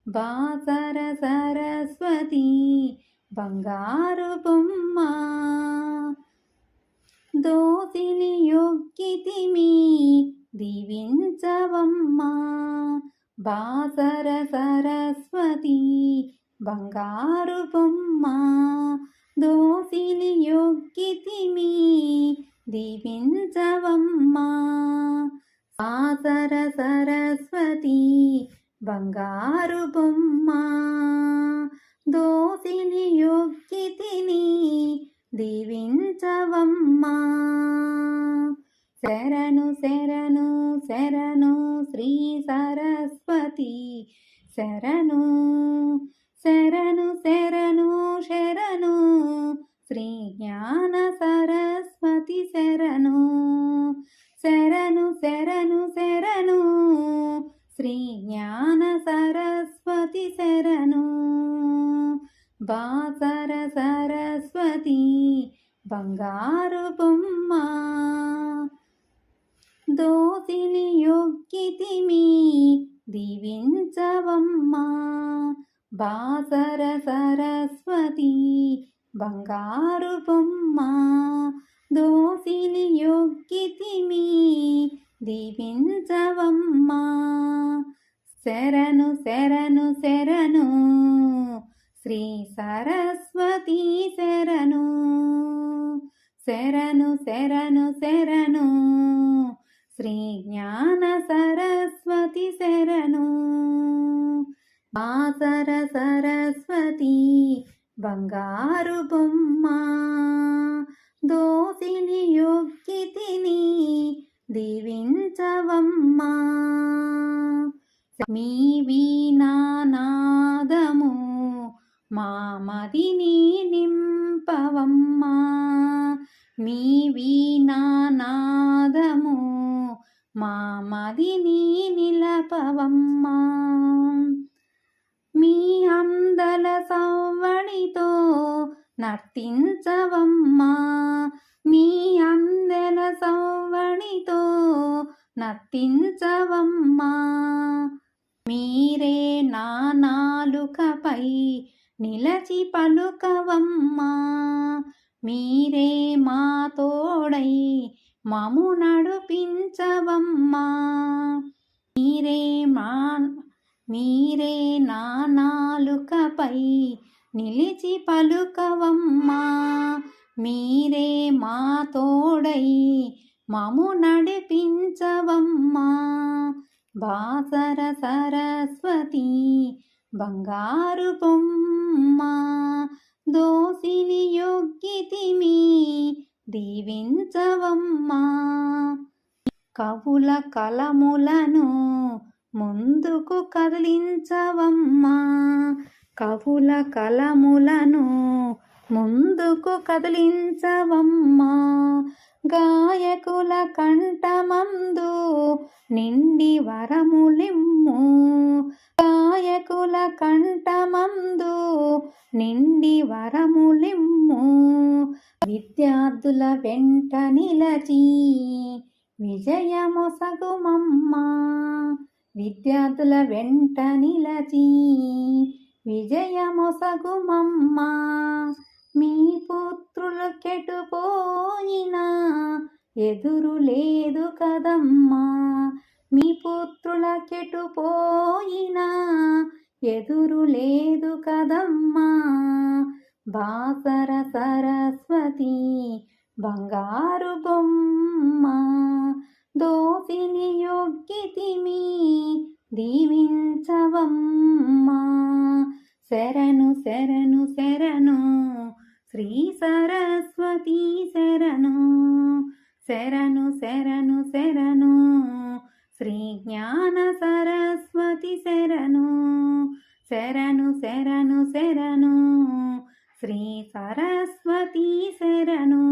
బాసర సరస్వతి బంగారు బొమ్మ దోసిని యొక్కితిమి దీవించవమ్మా. బాసర సరస్వతి బంగారు బొమ్మ దోసిని యొక్కితిమి దీవించవమ్మా. బాసర సరస్వతి బంగారు బొమ్మ దోసిని యొక్కితిని దీవించవమ్మా. శరణు శరణు శరణు శ్రీ సరస్వతి శరణు శరణు శరణు శరణు శ్రీ జ్ఞాన సరస్వతి శరణు శరణు శరణు శరణు శ్రీ జ్ఞాన సరస్వతి శరణు. బాసర సరస్వతి బంగారు బొమ్మ దోసిని యొక్కితిమి దీవించవమ్మా. బాసర సరస్వతి బంగారు బొమ్మ దోసిని యొక్కితిమి దీవించవమ్మా. శరణు శరణు శరణు శ్రీ సరస్వతి శరణు శరణు శరణు శరణు శ్రీ జ్ఞాన సరస్వతి శరణు. బాసర సరస్వతి బంగారు బొమ్మ దోసిని యొక్కితిని దీవించవమ్మా. మీ వీణానాదము మా మదిని నింపవమ్మా. మీ వీణానాదము మా మదిని నిలపవమ్మా. మీ అందల సవ్వడితో నర్తించవమ్మా. మీ అందల సవ్వడితో నర్తించవమ్మా. మీరే నా నాలుకపై నిలచి పలుకవమ్మా. మీరే మా తోడై మము నడిపించవమ్మా. మీరే నా నాలుకపై నిలిచి పలుకవమ్మా. మీరే మా తోడై మము నడిపించవమ్మా. బాసర సరస్వతి బంగారు బొమ్మ దోసిని యొక్కితిమి దీవించవమ్మా. కవుల కలములను ముందుకు కదిలించవమ్మా. కవుల కలములను ముందుకు కదిలించవమ్మా. గాయకుల కంఠమందు నిండి వరములిమ్ము. గాయకుల కంఠమందు నిండి వరములిమ్ము. విద్యార్థుల వెంట నిలచి విజయమొసగుమమ్మా. విద్యార్థుల వెంట నిలచి విజయమొసగుమమ్మా. మీ పుత్రులు కెటుపోయినా ఎదురు లేదు కదమ్మా. మీ పుత్రుల కెటుపోయినా ఎదురు లేదు కదమ్మా. బాసర సరస్వతి బంగారు బొమ్మ దోసిని యొక్కితిమి దీవించవమ్మా. శరణు శరణు శరణు శ్రీ సరస్వతి శరణు శరణు శరణు శరణు శ్రీ జ్ఞాన సరస్వతి శరణు శరణు శరణు శరణు శ్రీ సరస్వతి శరణు